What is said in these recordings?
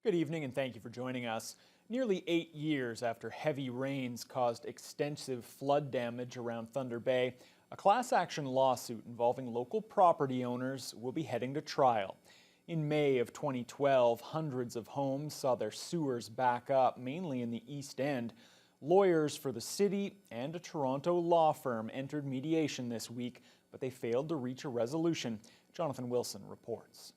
Good evening and thank you for joining us. Nearly 8 years after heavy rains caused extensive flood damage around Thunder Bay, a class action lawsuit involving local property owners will be heading to trial. In May of 2012, hundreds of homes saw their sewers back up, mainly in the East End. Lawyers for the city and a Toronto law firm entered mediation this week, but they failed to reach a resolution. Jonathan Wilson reports.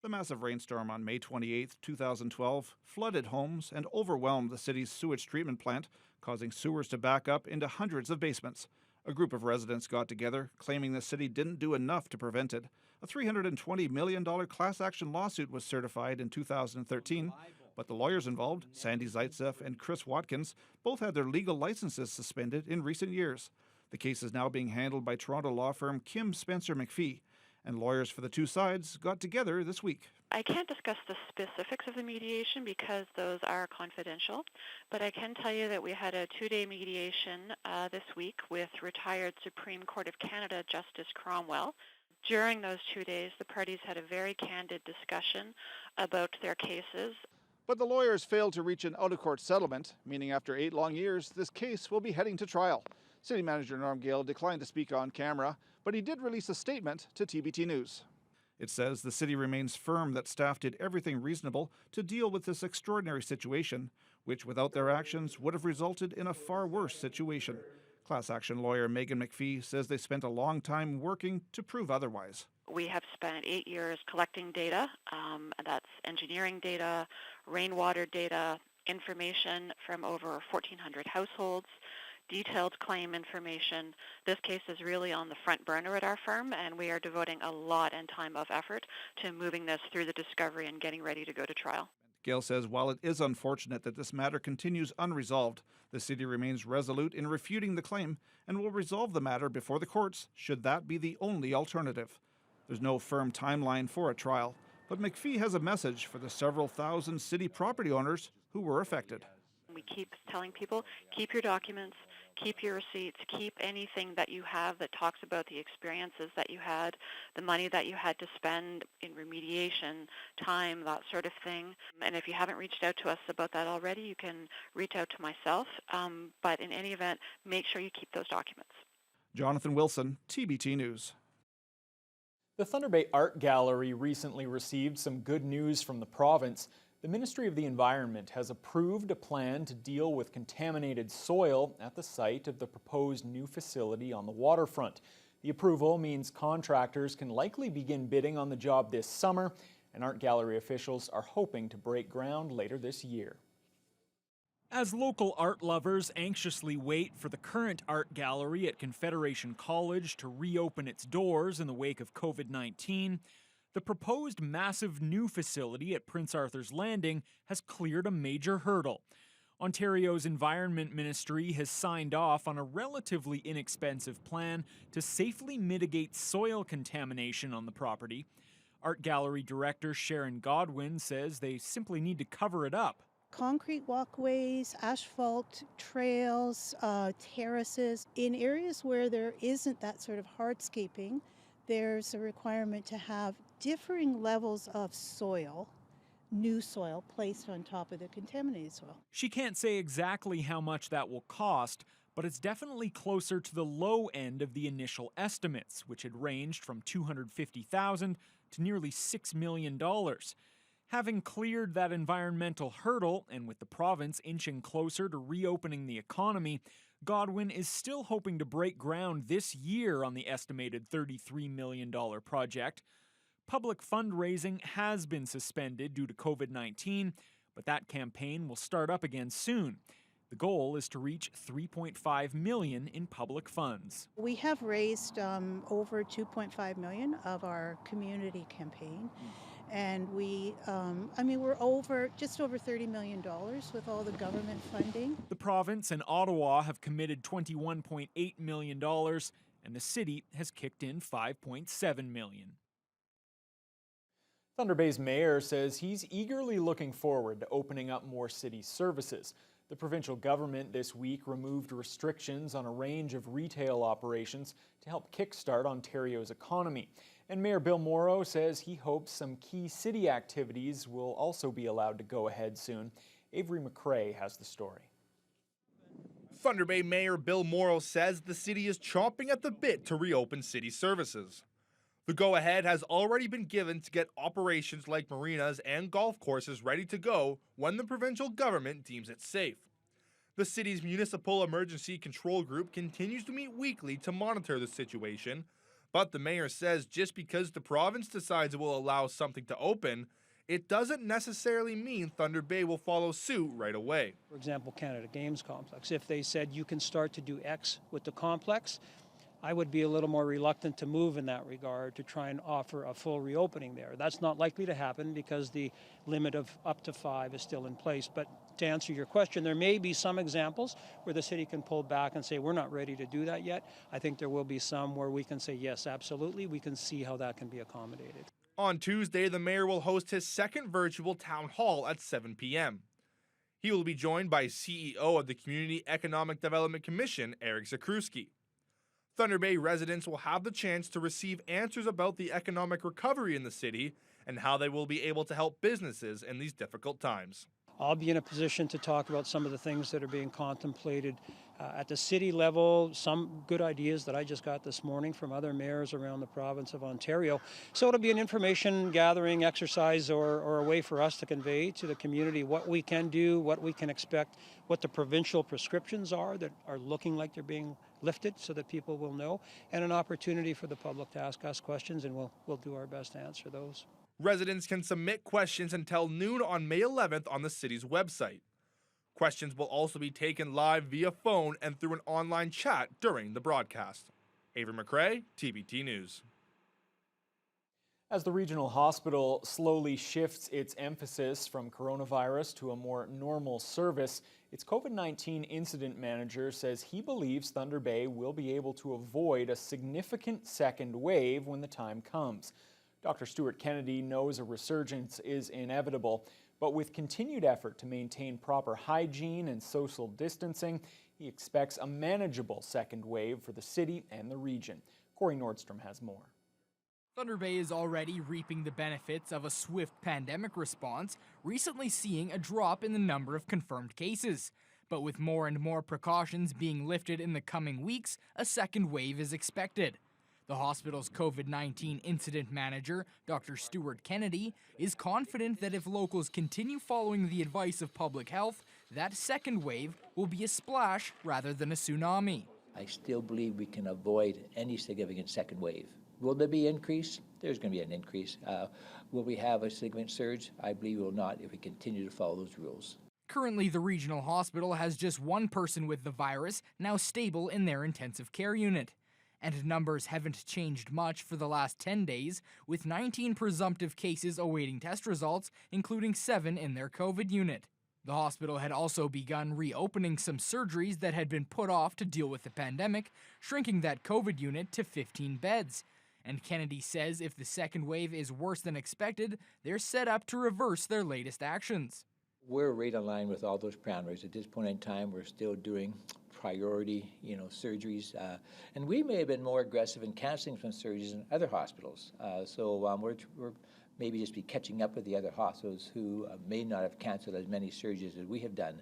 The massive rainstorm on May 28, 2012, flooded homes and overwhelmed the city's sewage treatment plant, causing sewers to back up into hundreds of basements. A group of residents got together, claiming the city didn't do enough to prevent it. A $320 million class action lawsuit was certified in 2013, but the lawyers involved, Sandy Zaitsev and Chris Watkins, both had their legal licenses suspended in recent years. The case is now being handled by Toronto law firm Kim Spencer McPhee, and lawyers for the two sides got together this week. I can't discuss the specifics of the mediation because those are confidential, but I can tell you that we had a 2-day mediation this week with retired Supreme Court of Canada Justice Cromwell. During those 2 days, the parties had a very candid discussion about their cases. But the lawyers failed to reach an out-of-court settlement, meaning after 8 long years, this case will be heading to trial. City Manager Norm Gale declined to speak on camera, but he did release a statement to TBT News. It says the city remains firm that staff did everything reasonable to deal with this extraordinary situation, which without their actions would have resulted in a far worse situation. Class action lawyer Megan McPhee says they spent a long time working to prove otherwise. We have spent 8 years collecting data, that's engineering data, rainwater data, information from over 1,400 households, detailed claim information. This case is really on the front burner at our firm, and we are devoting a lot and time of effort to moving this through the discovery and getting ready to go to trial. Gale says while it is unfortunate that this matter continues unresolved, the city remains resolute in refuting the claim and will resolve the matter before the courts should that be the only alternative. There's no firm timeline for a trial, but McPhee has a message for the several thousand city property owners who were affected. We keep telling people, keep your documents, keep your receipts, keep anything that you have that talks about the experiences that you had, the money that you had to spend in remediation, time, that sort of thing. And if you haven't reached out to us about that already, you can reach out to myself. But in any event, make sure you keep those documents. Jonathan Wilson, TBT News. The Thunder Bay Art Gallery recently received some good news from the province. The Ministry of the Environment has approved a plan to deal with contaminated soil at the site of the proposed new facility on the waterfront. The approval means contractors can likely begin bidding on the job this summer, and art gallery officials are hoping to break ground later this year. As local art lovers anxiously wait for the current art gallery at Confederation College to reopen its doors in the wake of COVID-19, the proposed massive new facility at Prince Arthur's Landing has cleared a major hurdle. Ontario's Environment Ministry has signed off on a relatively inexpensive plan to safely mitigate soil contamination on the property. Art Gallery Director Sharon Godwin says they simply need to cover it up. Concrete walkways, asphalt trails, terraces. In areas where there isn't that sort of hardscaping, there's a requirement to have differing levels of soil, new soil, placed on top of the contaminated soil. She can't say exactly how much that will cost, but it's definitely closer to the low end of the initial estimates, which had ranged from $250,000 to nearly $6 million. Having cleared that environmental hurdle, and with the province inching closer to reopening the economy, Godwin is still hoping to break ground this year on the estimated $33 million project. Public fundraising has been suspended due to COVID-19, but that campaign will start up again soon. The goal is to reach $3.5 million in public funds. We have raised over $2.5 million of our community campaign. And we're just over $30 million with all the government funding. The province and Ottawa have committed $21.8 million, and the city has kicked in $5.7 million. Thunder Bay's mayor says he's eagerly looking forward to opening up more city services. The provincial government this week removed restrictions on a range of retail operations to help kickstart Ontario's economy. And Mayor Bill Morrow says he hopes some key city activities will also be allowed to go ahead soon. Avery McRae has the story. Thunder Bay Mayor Bill Morrow says the city is chomping at the bit to reopen city services. The go-ahead has already been given to get operations like marinas and golf courses ready to go when the provincial government deems it safe. The city's Municipal Emergency Control Group continues to meet weekly to monitor the situation, but the mayor says just because the province decides it will allow something to open, it doesn't necessarily mean Thunder Bay will follow suit right away. For example, Canada Games Complex. If they said you can start to do X with the complex, I would be a little more reluctant to move in that regard to try and offer a full reopening there. That's not likely to happen because the limit of up to 5 is still in place. But to answer your question, there may be some examples where the city can pull back and say, we're not ready to do that yet. I think there will be some where we can say, yes, absolutely. We can see how that can be accommodated. On Tuesday, the mayor will host his second virtual town hall at 7 p.m. He will be joined by CEO of the Community Economic Development Commission, Eric Zakrzewski. Thunder Bay residents will have the chance to receive answers about the economic recovery in the city and how they will be able to help businesses in these difficult times. I'll be in a position to talk about some of the things that are being contemplated at the city level, some good ideas that I just got this morning from other mayors around the province of Ontario. So it'll be an information gathering exercise or a way for us to convey to the community what we can do, what we can expect, what the provincial prescriptions are that are looking like they're being lifted so that people will know, and an opportunity for the public to ask us questions, and we'll do our best to answer those. Residents can submit questions until noon on May 11th on the city's website. Questions will also be taken live via phone and through an online chat during the broadcast. Avery McRae, TBT News. As the regional hospital slowly shifts its emphasis from coronavirus to a more normal service, its COVID-19 incident manager says he believes Thunder Bay will be able to avoid a significant second wave when the time comes. Dr. Stuart Kennedy knows a resurgence is inevitable, but with continued effort to maintain proper hygiene and social distancing, he expects a manageable second wave for the city and the region. Corey Nordstrom has more. Thunder Bay is already reaping the benefits of a swift pandemic response, recently seeing a drop in the number of confirmed cases. But with more and more precautions being lifted in the coming weeks, a second wave is expected. The hospital's COVID-19 incident manager, Dr. Stuart Kennedy, is confident that if locals continue following the advice of public health, that second wave will be a splash rather than a tsunami. I still believe we can avoid any significant second wave. Will there be an increase? There's going to be an increase. Will we have a significant surge? I believe we will not if we continue to follow those rules. Currently, the regional hospital has just one person with the virus now stable in their intensive care unit. And numbers haven't changed much for the last 10 days, with 19 presumptive cases awaiting test results, including 7 in their COVID unit. The hospital had also begun reopening some surgeries that had been put off to deal with the pandemic, shrinking that COVID unit to 15 beds. And Kennedy says if the second wave is worse than expected, they're set up to reverse their latest actions. We're right in line with all those parameters. At this point in time, we're still doing priority, surgeries. And we may have been more aggressive in canceling some surgeries in other hospitals. So we're maybe just be catching up with the other hospitals who may not have canceled as many surgeries as we have done.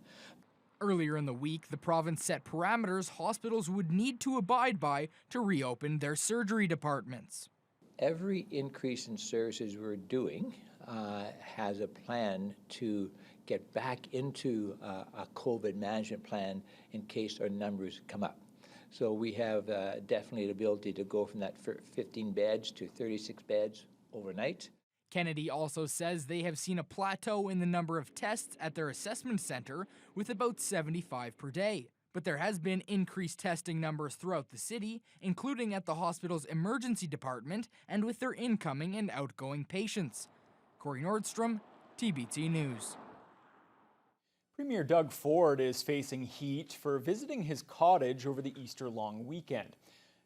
Earlier in the week, the province set parameters hospitals would need to abide by to reopen their surgery departments. Every increase in services we're doing has a plan to get back into a COVID management plan in case our numbers come up. So we have definitely the ability to go from that 15 beds to 36 beds overnight. Kennedy also says they have seen a plateau in the number of tests at their assessment center with about 75 per day. But there has been increased testing numbers throughout the city, including at the hospital's emergency department and with their incoming and outgoing patients. Corey Nordstrom, TBT News. Premier Doug Ford is facing heat for visiting his cottage over the Easter long weekend.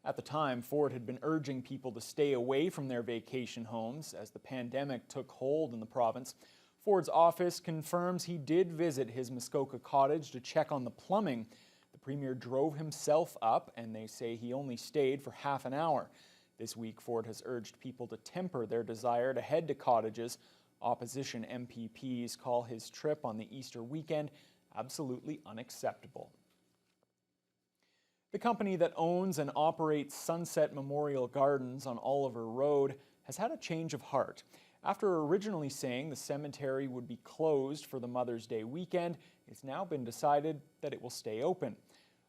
At the time, Ford had been urging people to stay away from their vacation homes as the pandemic took hold in the province. Ford's office confirms he did visit his Muskoka cottage to check on the plumbing. The Premier drove himself up, and they say he only stayed for half an hour. This week, Ford has urged people to temper their desire to head to cottages. Opposition MPPs call his trip on the Easter weekend absolutely unacceptable. The company that owns and operates Sunset Memorial Gardens on Oliver Road has had a change of heart. After originally saying the cemetery would be closed for the Mother's Day weekend, it's now been decided that it will stay open.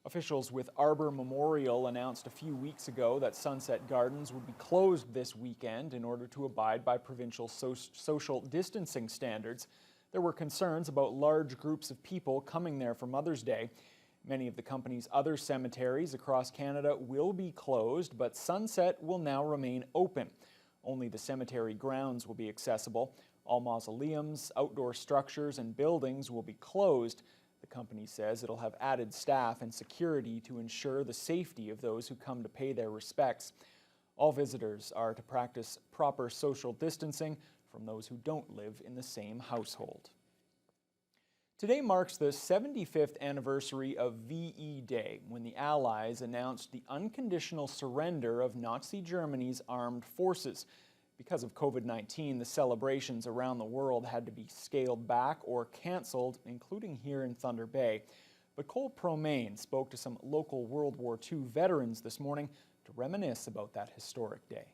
Officials with Arbor Memorial announced a few weeks ago that Sunset Gardens would be closed this weekend in order to abide by provincial social distancing standards. There were concerns about large groups of people coming there for Mother's Day. Many of the company's other cemeteries across Canada will be closed, but Sunset will now remain open. Only the cemetery grounds will be accessible. All mausoleums, outdoor structures, and buildings will be closed. The company says it'll have added staff and security to ensure the safety of those who come to pay their respects. All visitors are to practice proper social distancing from those who don't live in the same household. Today marks the 75th anniversary of VE Day, when the Allies announced the unconditional surrender of Nazi Germany's armed forces. Because of COVID-19, the celebrations around the world had to be scaled back or canceled, including here in Thunder Bay. But Cole Promain spoke to some local World War II veterans this morning to reminisce about that historic day.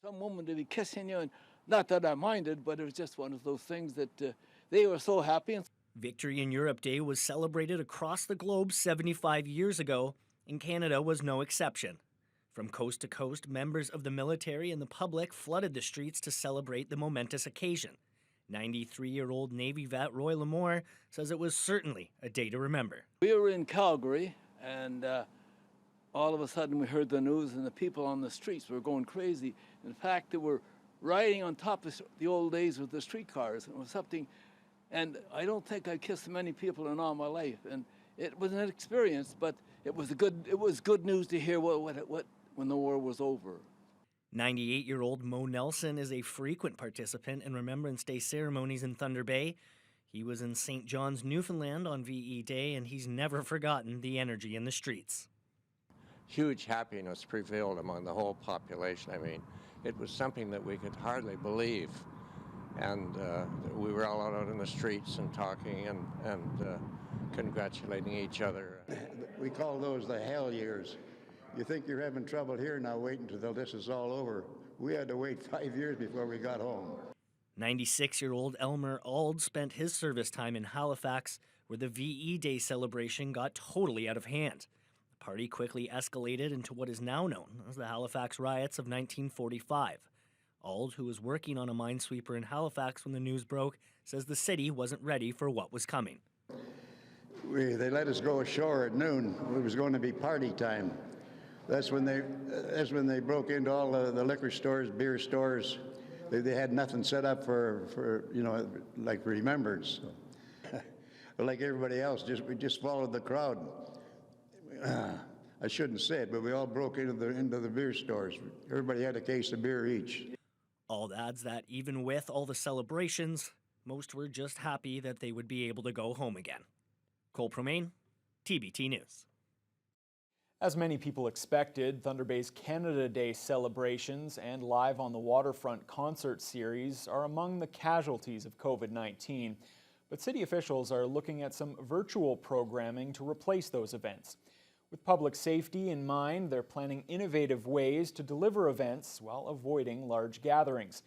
Some woman to be kissing you, and not that I minded, but it was just one of those things that they were so happy. Victory in Europe Day was celebrated across the globe 75 years ago, and Canada was no exception. From coast to coast, members of the military and the public flooded the streets to celebrate the momentous occasion. 93-year-old Navy vet Roy L'Amour says it was certainly a day to remember. We were in Calgary, and all of a sudden we heard the news, and the people on the streets were going crazy. In fact, they were riding on top of the old days with the streetcars. It was something, and I don't think I kissed many people in all my life. And it was an experience, but it was good news to hear when the war was over. 98-year-old Mo Nelson is a frequent participant in Remembrance Day ceremonies in Thunder Bay. He was in St. John's, Newfoundland on VE Day, and he's never forgotten the energy in the streets. Huge happiness prevailed among the whole population. I mean, it was something that we could hardly believe. And we were all out in the streets and talking and congratulating each other. We call those the hell years. You think you're having trouble here, now wait until this is all over. We had to wait 5 years before we got home. 96-year-old Elmer Auld spent his service time in Halifax, where the VE Day celebration got totally out of hand. The party quickly escalated into what is now known as the Halifax riots of 1945. Auld, who was working on a minesweeper in Halifax when the news broke, says the city wasn't ready for what was coming. They let us go ashore at noon. It was going to be party time. That's when they broke into all the liquor stores, beer stores. They had nothing set up for like remembrance. But like everybody else, we just followed the crowd. I shouldn't say it, but we all broke into the beer stores. Everybody had a case of beer each. Auld adds that even with all the celebrations, most were just happy that they would be able to go home again. Cole Promain, TBT News. As many people expected, Thunder Bay's Canada Day celebrations and Live on the Waterfront concert series are among the casualties of COVID-19. But city officials are looking at some virtual programming to replace those events. With public safety in mind, they're planning innovative ways to deliver events while avoiding large gatherings.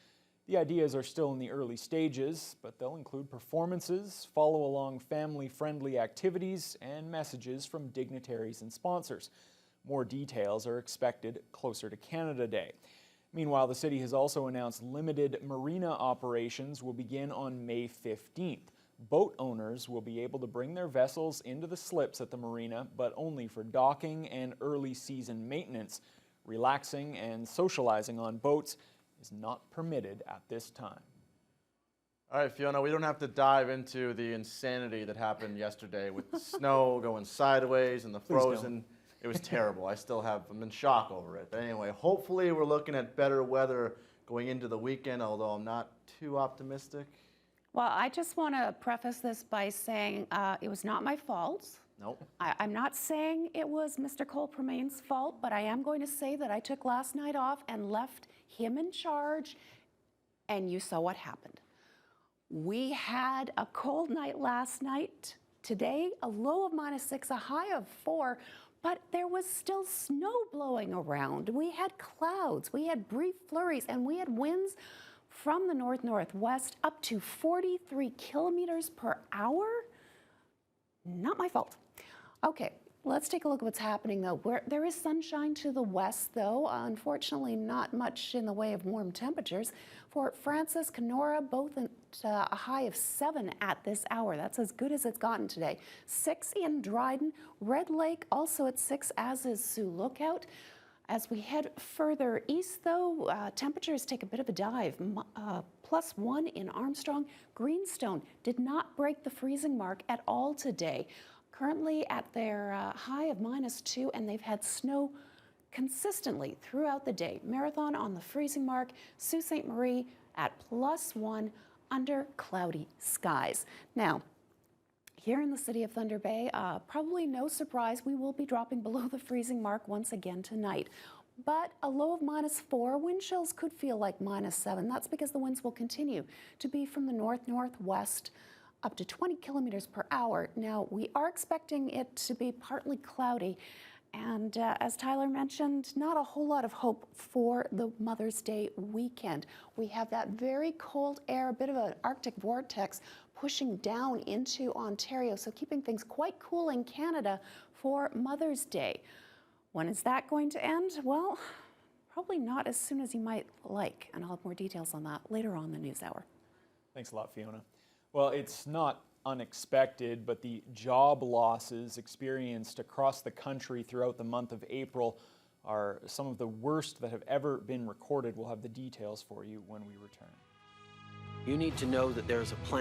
The ideas are still in the early stages, but they'll include performances, follow-along family-friendly activities, and messages from dignitaries and sponsors. More details are expected closer to Canada Day. Meanwhile, the city has also announced limited marina operations will begin on May 15th. Boat owners will be able to bring their vessels into the slips at the marina, but only for docking and early season maintenance. Relaxing and socializing on boats is not permitted at this time. All right, Fiona, we don't have to dive into the insanity that happened yesterday with the snow going sideways and the frozen. It was terrible. I'm in shock over it. But anyway, hopefully we're looking at better weather going into the weekend, although I'm not too optimistic. Well, I just want to preface this by saying it was not my fault. Nope. I'm not saying it was Mr. Cole Permain's fault, but I am going to say that I took last night off and left him in charge, and you saw what happened. We had a cold night last night. Today, a low of -6, a high of 4, but there was still snow blowing around. We had clouds, we had brief flurries, and we had winds from the north-northwest up to 43 kilometers per hour. Not my fault. Okay, let's take a look at what's happening though. There is sunshine to the west though. Unfortunately, not much in the way of warm temperatures. Fort Frances, Kenora, both at a high of 7 at this hour. That's as good as it's gotten today. 6 in Dryden. Red Lake also at 6, as is Sioux Lookout. As we head further east though, temperatures take a bit of a dive. +1 in Armstrong. Greenstone did not break the freezing mark at all today. Currently at their high of -2, and they've had snow consistently throughout the day. Marathon on the freezing mark. Sault Ste. Marie at +1 under cloudy skies. Now, here in the city of Thunder Bay, probably no surprise, we will be dropping below the freezing mark once again tonight. But a low of -4, wind chills could feel like -7. That's because the winds will continue to be from the north-northwest up to 20 kilometers per hour. Now, we are expecting it to be partly cloudy. And as Tyler mentioned, not a whole lot of hope for the Mother's Day weekend. We have that very cold air, a bit of an Arctic vortex pushing down into Ontario, so keeping things quite cool in Canada for Mother's Day. When is that going to end? Well, probably not as soon as you might like, and I'll have more details on that later on in the news hour. Thanks a lot, Fiona. Well, it's not unexpected, but the job losses experienced across the country throughout the month of April are some of the worst that have ever been recorded. We'll have the details for you when we return. You need to know that there is a plan.